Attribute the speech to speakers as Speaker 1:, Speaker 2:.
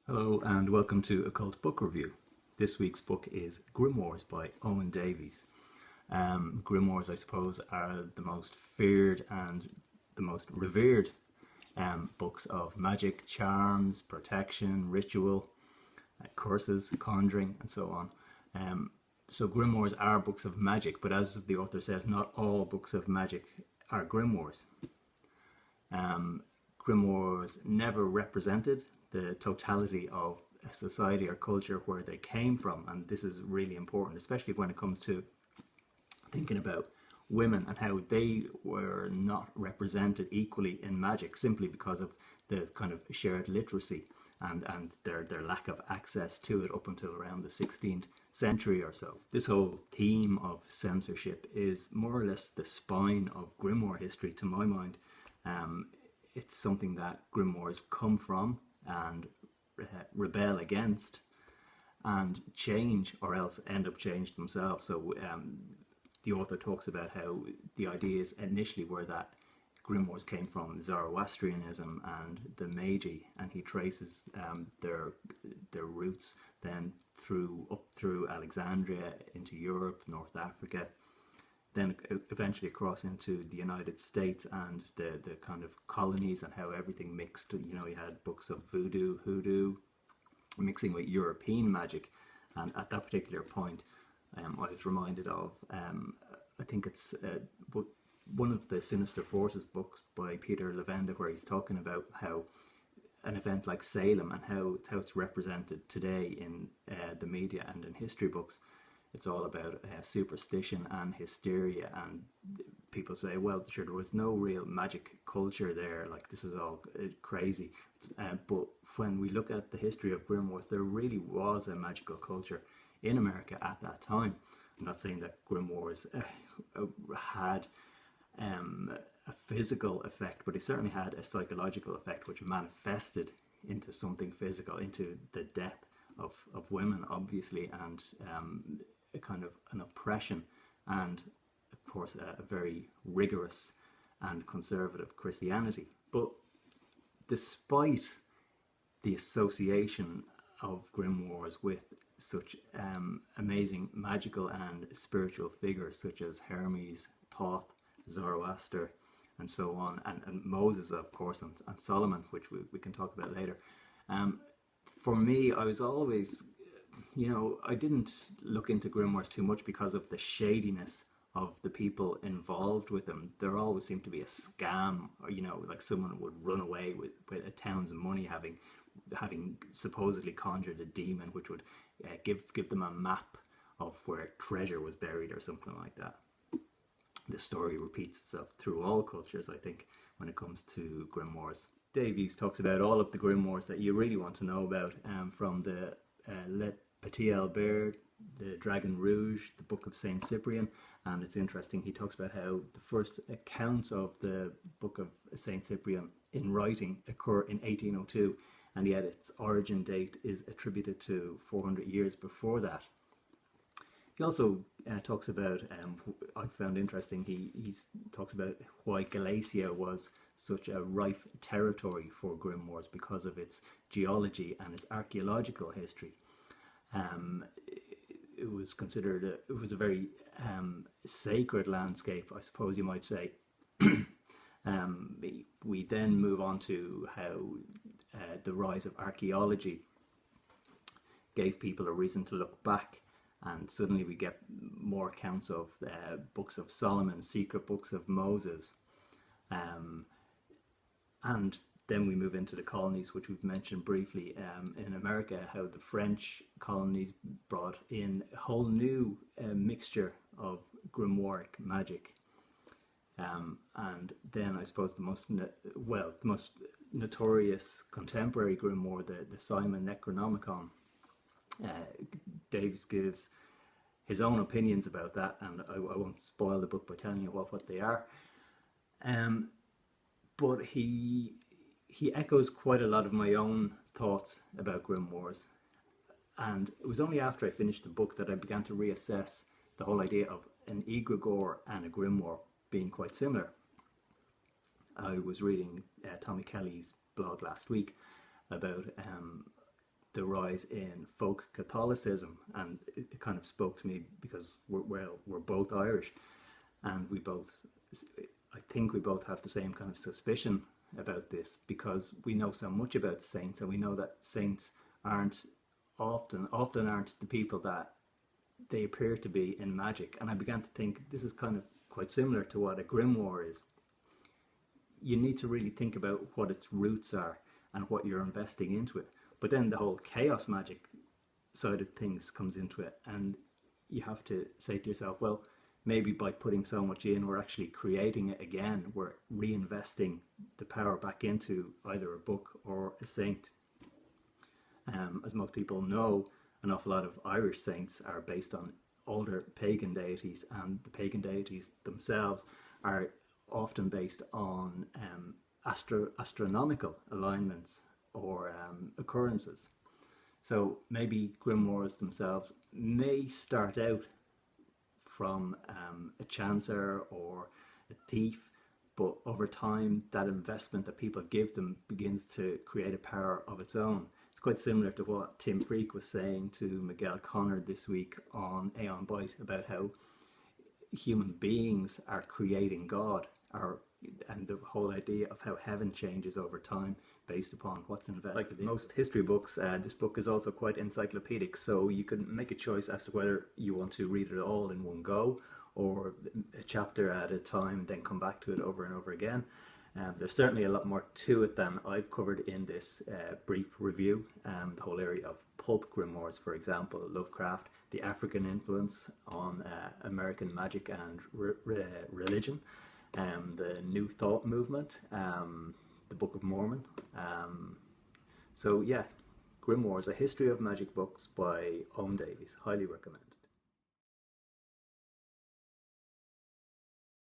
Speaker 1: Hello and welcome to Occult Book Review. This week's book is Grimoires by Owen Davies. Grimoires, I suppose, are the most feared and the most revered books of magic, charms, protection, ritual, curses, conjuring, and so on. So grimoires are books of magic, but as the author says, not all books of magic are grimoires. Grimoires never represented the totality of a society or culture where they came from, and this is really important, especially when it comes to thinking about women and how they were not represented equally in magic simply because of the kind of shared literacy and their lack of access to it up until around the 16th century or so. This whole theme of censorship is more or less the spine of grimoire history, to my mind. It's something that grimoires come from and rebel against and change, or else end up changed themselves. So the author talks about how the ideas initially were that grimoires came from Zoroastrianism and the Magi, and he traces their roots then up through Alexandria into Europe, North Africa, then eventually across into the United States and the kind of colonies and how everything mixed. You know, you had books of voodoo, hoodoo, mixing with European magic. And at that particular point, I was reminded of, I think it's one of the Sinister Forces books by Peter Levenda, where he's talking about how an event like Salem and how it's represented today in the media and in history books. It's all about superstition and hysteria, and people say, well, sure, there was no real magic culture there, like this is all crazy. But when we look at the history of grimoires, there really was a magical culture in America at that time. I'm not saying that grimoires had a physical effect, but it certainly had a psychological effect which manifested into something physical, into the death of women, obviously, and a kind of an oppression, and of course a very rigorous and conservative Christianity. But despite the association of grimoires with such amazing magical and spiritual figures such as Hermes, Thoth, Zoroaster, and so on, and Moses, of course, and Solomon, which we can talk about later. For me, I was always, I didn't look into grimoires too much because of the shadiness of the people involved with them. There always seemed to be a scam, or like someone would run away with a town's money, having supposedly conjured a demon, which would give them a map of where treasure was buried or something like that. The story repeats itself through all cultures, I think, when it comes to grimoires. Davies talks about all of the grimoires that you really want to know about, from the Le Petit Albert, the Dragon Rouge, the Book of Saint Cyprian. And it's interesting, he talks about how the first accounts of the Book of Saint Cyprian in writing occur in 1802, and yet its origin date is attributed to 400 years before that. He also talks about, I found interesting, he talks about why Galicia was such a rife territory for grimoires because of its geology and its archaeological history. It was considered, it was a very sacred landscape, I suppose you might say. We then move on to how the rise of archaeology gave people a reason to look back, and suddenly we get more accounts of books of Solomon, secret books of Moses, and then we move into the colonies, which we've mentioned briefly. In America, how the French colonies brought in a whole new mixture of grimoire magic. And then I suppose the most notorious contemporary grimoire, the Simon Necronomicon. Davies gives his own opinions about that, and I won't spoil the book by telling you what they are. But he echoes quite a lot of my own thoughts about grimoires, and it was only after I finished the book that I began to reassess the whole idea of an egregore and a grimoire being quite similar. I was reading Tommy Kelly's blog last week about the rise in folk Catholicism, and it kind of spoke to me because we're both Irish, and I think we both have the same kind of suspicion about this, because we know so much about saints, and we know that saints aren't often aren't the people that they appear to be in magic. And I began to think this is kind of quite similar to what a grimoire is. You need to really think about what its roots are and what you're investing into it. But then the whole chaos magic side of things comes into it, and you have to say to yourself, well, maybe by putting so much in, we're actually creating it again. We're reinvesting the power back into either a book or a saint. As most people know, an awful lot of Irish saints are based on older pagan deities, and the pagan deities themselves are often based on astronomical alignments or occurrences. So maybe grimoires themselves may start out from a chancer or a thief, but over time that investment that people give them begins to create a power of its own. It's quite similar to what Tim Freak was saying to Miguel Connor this week on Aeon Byte about how human beings are creating God, and the whole idea of how heaven changes over time based upon what's invested. Like most history books, this book is also quite encyclopedic, so you can make a choice as to whether you want to read it all in one go or a chapter at a time, then come back to it over and over again. There's certainly a lot more to it than I've covered in this brief review. The whole area of pulp grimoires, for example, Lovecraft, the African influence on American magic and religion, the New Thought movement, the Book of Mormon. So yeah, Grimoires, A History of Magic Books by Owen Davies. Highly recommend.